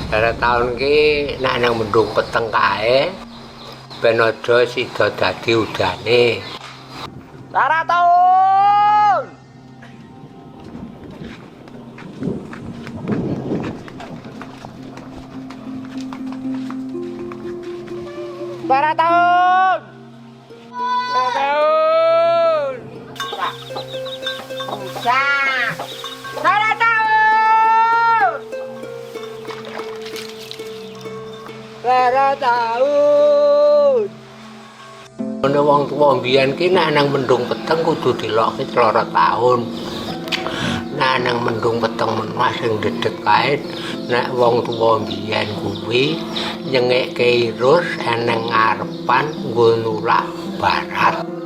Lara tahun ki nek nang mendung peteng kae ben aja sida dadi udane. Lara tahun. Lara tahun. Lara tahun. Bisa. Lara tahun. Lara tahun. Ana wong tuwa mbiyen ki nek nang mendung peteng kudu dilokke Lara tahun. Nek nang mendung peteng menah sing dedeg kae nek wong tuwa mbiyen kuwi nyengekke irus eneng ngarepan nggo nulak barat.